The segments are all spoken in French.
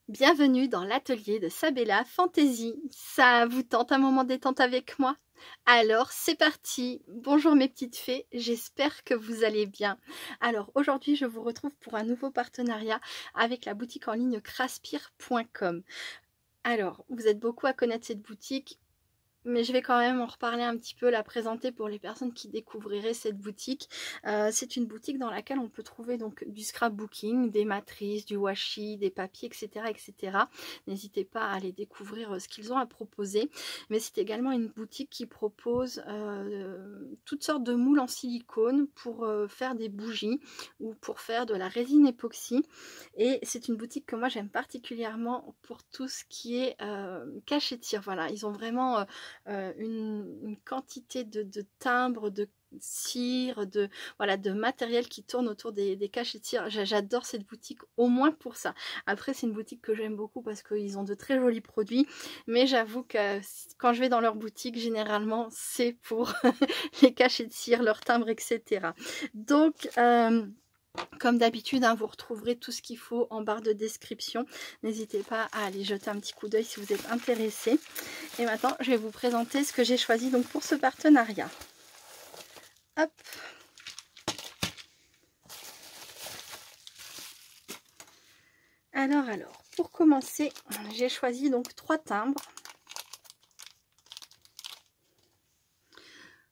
Bienvenue dans l'atelier de Sabella Fantasy. Ça vous tente un moment détente avec moi? Alors c'est parti. Bonjour mes petites fées, j'espère que vous allez bien. Alors aujourd'hui je vous retrouve pour un nouveau partenariat avec la boutique en ligne craspire.com. Alors vous êtes beaucoup à connaître cette boutique, mais je vais quand même en reparler un petit peu, la présenter pour les personnes qui découvriraient cette boutique. C'est une boutique dans laquelle on peut trouver donc du scrapbooking, des matrices, du washi, des papiers, etc. etc. N'hésitez pas à aller découvrir ce qu'ils ont à proposer. Mais c'est également une boutique qui propose toutes sortes de moules en silicone pour faire des bougies ou pour faire de la résine époxy. Et c'est une boutique que moi j'aime particulièrement pour tout ce qui est cachetire. Voilà, ils ont vraiment une quantité de timbres, de cire, voilà, de matériel qui tourne autour des cachetires. J'adore cette boutique au moins pour ça. Après c'est une boutique que j'aime beaucoup parce qu'ils ont de très jolis produits, mais j'avoue que quand je vais dans leur boutique généralement c'est pour les cachetires, leurs timbres, etc. Donc comme d'habitude, hein, vous retrouverez tout ce qu'il faut en barre de description. N'hésitez pas à aller jeter un petit coup d'œil si vous êtes intéressé. Et maintenant, je vais vous présenter ce que j'ai choisi donc pour ce partenariat. Hop. Alors, pour commencer, j'ai choisi donc 3 timbres.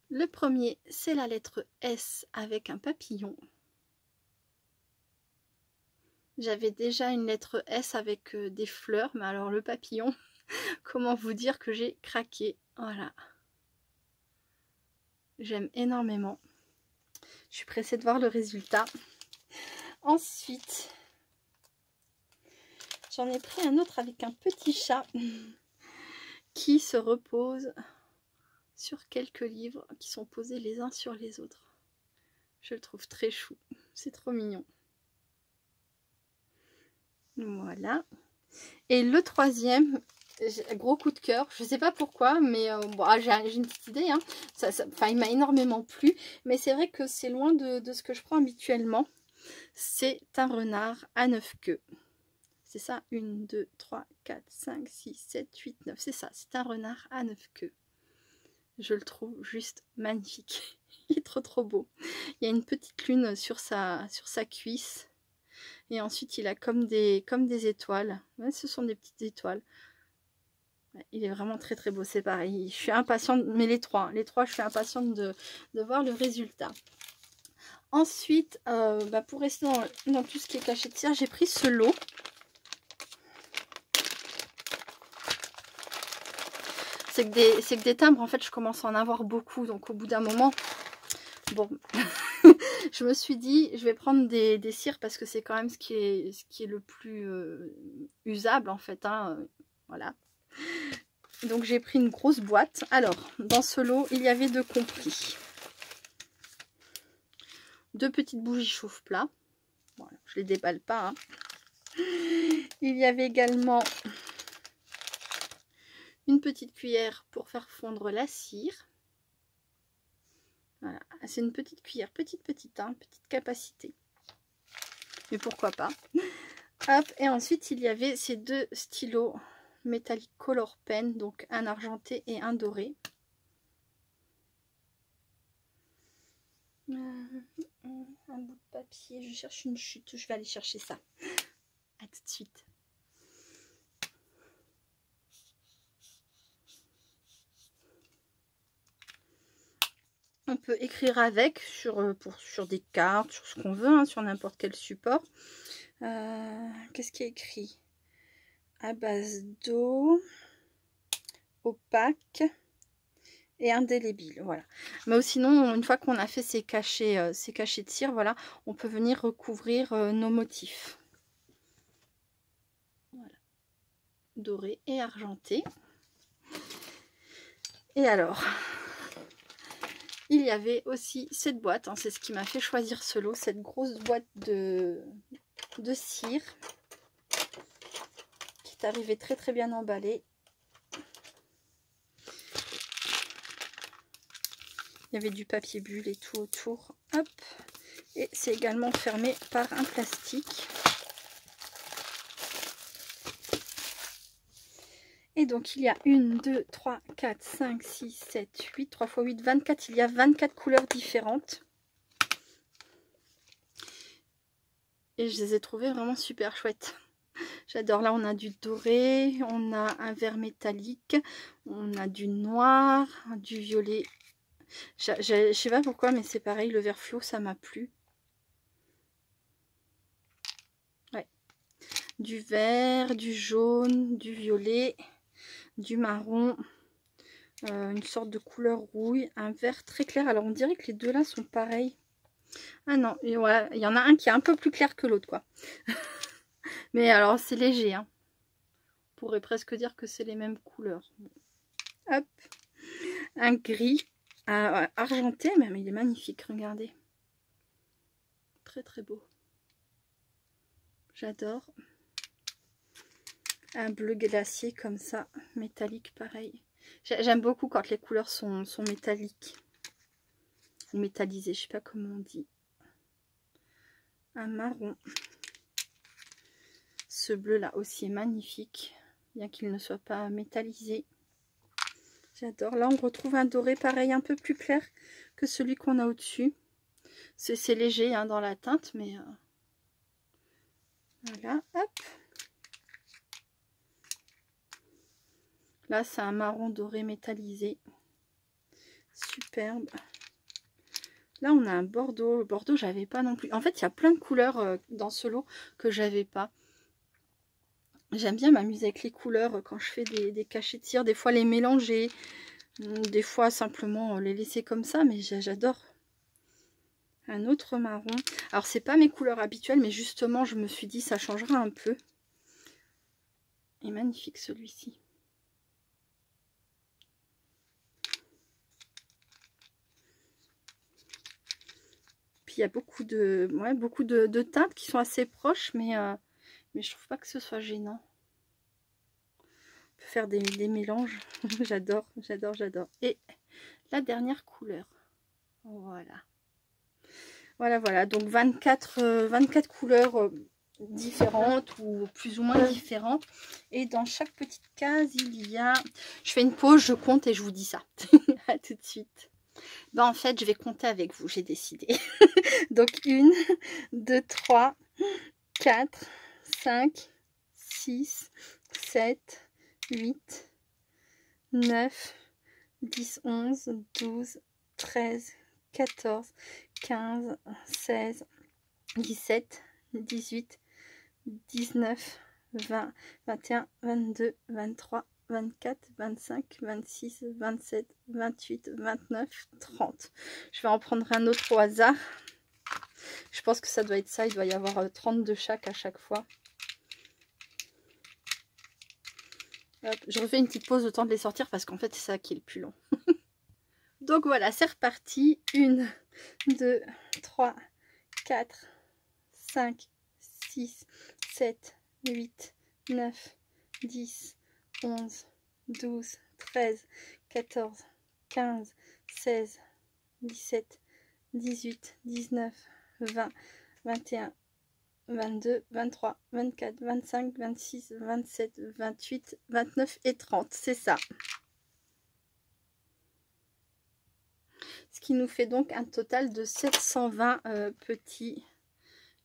Le premier, c'est la lettre S avec un papillon. J'avais déjà une lettre S avec des fleurs, mais alors le papillon, comment vous dire que j'ai craqué. Voilà. J'aime énormément. Je suis pressée de voir le résultat. Ensuite, j'en ai pris un autre avec un petit chat qui se repose sur quelques livres qui sont posés les uns sur les autres. Je le trouve très chou. C'est trop mignon. Voilà. Et le troisième, gros coup de cœur. Je ne sais pas pourquoi, mais bon, j'ai une petite idée. Hein. Il m'a énormément plu. Mais c'est vrai que c'est loin de ce que je prends habituellement. C'est un renard à 9 queues. C'est ça, 1, 2, 3, 4, 5, 6, 7, 8, 9. C'est ça, c'est un renard à 9 queues. Je le trouve juste magnifique. Il est trop trop beau. Il y a une petite lune sur sa cuisse. Et ensuite, il a comme des étoiles. Ouais, ce sont des petites étoiles. Ouais, il est vraiment très très beau. C'est pareil. Je suis impatiente, mais les trois, je suis impatiente de voir le résultat. Ensuite, pour rester dans tout ce qui est cachetire, j'ai pris ce lot. C'est que des timbres, en fait, je commence à en avoir beaucoup. Donc, au bout d'un moment, bon, je me suis dit, je vais prendre des cires parce que c'est quand même ce qui est le plus usable, en fait. Hein, voilà. Donc, j'ai pris une grosse boîte. Alors, dans ce lot, il y avait 2 compris. 2 petites bougies chauffe-plat. Voilà, je les déballe pas. Hein. Il y avait également une petite cuillère pour faire fondre la cire. Voilà, c'est une petite cuillère, petite, hein, petite capacité. Mais pourquoi pas. Hop, et ensuite il y avait ces 2 stylos métalliques color pen, donc un argenté et un doré. Un bout de papier, je cherche une chute, je vais aller chercher ça. À tout de suite. On peut écrire avec sur des cartes, sur ce qu'on veut, hein, sur n'importe quel support. Qu'est-ce qui est écrit? À base d'eau, opaque et indélébile. Voilà. Mais sinon, une fois qu'on a fait ces cachets de cire, voilà, on peut venir recouvrir nos motifs. Voilà. Doré et argenté. Et alors, il y avait aussi cette boîte, hein, c'est ce qui m'a fait choisir ce lot, cette grosse boîte de cire qui est arrivée très très bien emballée. Il y avait du papier bulle et tout autour. Hop. Et c'est également fermé par un plastique. Et donc, il y a 1, 2, 3, 4, 5, 6, 7, 8, 3 x 8, 24. Il y a 24 couleurs différentes. Et je les ai trouvées vraiment super chouettes. J'adore. Là, on a du doré, on a un vert métallique, on a du noir, du violet. Je sais pas pourquoi, mais c'est pareil, le vert fluo, ça m'a plu. Ouais. Du vert, du jaune, du violet, du marron, une sorte de couleur rouille, un vert très clair. Alors, on dirait que les deux là sont pareils. Ah non, ouais, il y en a un qui est un peu plus clair que l'autre, quoi. Mais alors, c'est léger, hein. On pourrait presque dire que c'est les mêmes couleurs. Hop. Un gris argenté, même il est magnifique, regardez. Très très beau. J'adore. Un bleu glacier comme ça, métallique pareil. J'aime beaucoup quand les couleurs sont métalliques. Ou métallisées, je sais pas comment on dit. Un marron. Ce bleu là aussi est magnifique, bien qu'il ne soit pas métallisé. J'adore. Là on retrouve un doré pareil, un peu plus clair que celui qu'on a au-dessus. C'est léger hein, dans la teinte, mais voilà, hop. Là c'est un marron doré métallisé. Superbe. Là on a un bordeaux. Bordeaux j'avais pas non plus. En fait il y a plein de couleurs dans ce lot que j'avais pas. J'aime bien m'amuser avec les couleurs quand je fais des cachets de cire. Des fois les mélanger. Des fois simplement les laisser comme ça. Mais j'adore. Un autre marron. Alors c'est pas mes couleurs habituelles. Mais justement je me suis dit ça changera un peu. Et magnifique celui-ci. Puis il y a beaucoup de teintes qui sont assez proches. Mais je trouve pas que ce soit gênant. On peut faire des mélanges. J'adore, j'adore, j'adore. Et la dernière couleur. Voilà. Voilà. Donc 24 couleurs différentes ou plus ou moins différentes. Et dans chaque petite case, il y a... Je fais une pause, je compte et je vous dis ça. À tout de suite. Ben, en fait, je vais compter avec vous, j'ai décidé. Donc 1, 2, 3, 4, 5, 6, 7, 8, 9, 10, 11, 12, 13, 14, 15, 16, 17, 18, 19, 20, 21, 22, 23, 24, 25, 26, 27, 28, 29, 30. Je vais en prendre un autre au hasard. Je pense que ça doit être ça. Il doit y avoir 30 de chaque à chaque fois. Hop, je refais une petite pause, le temps de les sortir parce qu'en fait c'est ça qui est le plus long. Donc voilà, c'est reparti. 1, 2, 3, 4, 5, 6, 7, 8, 9, 10, 11, 12, 13, 14, 15, 16, 17, 18, 19, 20, 21, 22, 23, 24, 25, 26, 27, 28, 29 et 30. C'est ça. Ce qui nous fait donc un total de 720 petits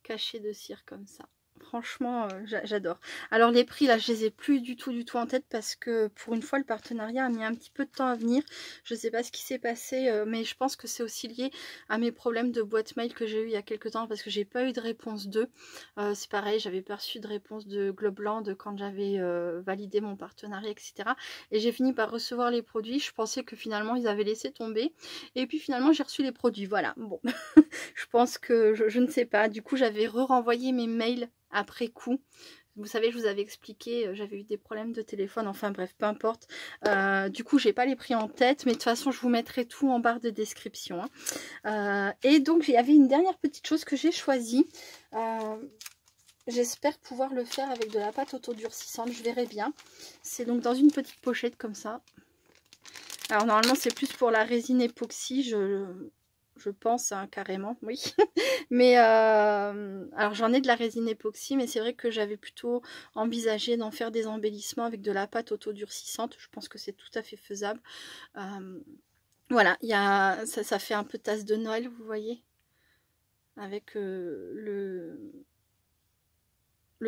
cachets de cire comme ça. Franchement, j'adore. Alors les prix, là, je les ai plus du tout en tête parce que pour une fois, le partenariat a mis un petit peu de temps à venir. Je ne sais pas ce qui s'est passé, mais je pense que c'est aussi lié à mes problèmes de boîte mail que j'ai eu il y a quelques temps parce que j'ai pas eu de réponse d'eux. C'est pareil, j'avais pas reçu de réponse de Globland quand j'avais validé mon partenariat, etc. Et j'ai fini par recevoir les produits. Je pensais que finalement, ils avaient laissé tomber. Et puis finalement, j'ai reçu les produits. Voilà, bon. Je pense que, je ne sais pas. Du coup, j'avais renvoyé mes mails après coup. Vous savez, je vous avais expliqué, j'avais eu des problèmes de téléphone, enfin bref, peu importe. Du coup, j'ai pas les prix en tête, mais de toute façon, je vous mettrai tout en barre de description. Hein. Et donc, il y avait une dernière petite chose que j'ai choisie. J'espère pouvoir le faire avec de la pâte autodurcissante, je verrai bien. C'est donc dans une petite pochette comme ça. Alors, normalement, c'est plus pour la résine époxy, je pense, hein, carrément, oui. Mais alors j'en ai de la résine époxy, mais c'est vrai que j'avais plutôt envisagé d'en faire des embellissements avec de la pâte autodurcissante. Je pense que c'est tout à fait faisable. Voilà, ça fait un peu tasse de Noël, vous voyez, avec le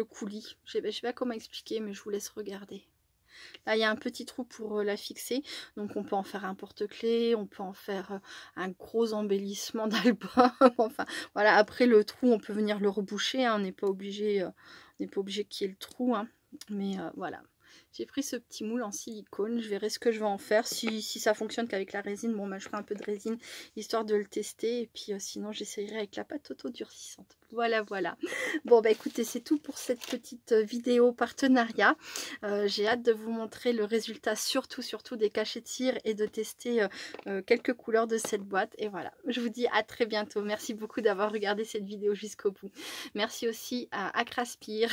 coulis. Je sais pas comment expliquer, mais je vous laisse regarder. Là, il y a un petit trou pour la fixer. Donc, on peut en faire un porte-clés. On peut en faire un gros embellissement d'album. Enfin, voilà. Après, le trou, on peut venir le reboucher. Hein. On n'est pas obligé qu'il y ait le trou. Hein. Mais voilà. J'ai pris ce petit moule en silicone. Je verrai ce que je vais en faire. Si ça fonctionne qu'avec la résine, bon, bah, je ferai un peu de résine histoire de le tester. Et puis, sinon, j'essayerai avec la pâte autodurcissante. Voilà, voilà. Bon, bah écoutez, c'est tout pour cette petite vidéo partenariat. J'ai hâte de vous montrer le résultat, surtout des cachets de cire et de tester quelques couleurs de cette boîte. Et voilà, je vous dis à très bientôt. Merci beaucoup d'avoir regardé cette vidéo jusqu'au bout. Merci aussi à Acraspire.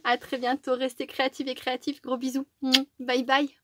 À très bientôt. Restez créatifs et créatifs. Gros bisous. Bye bye.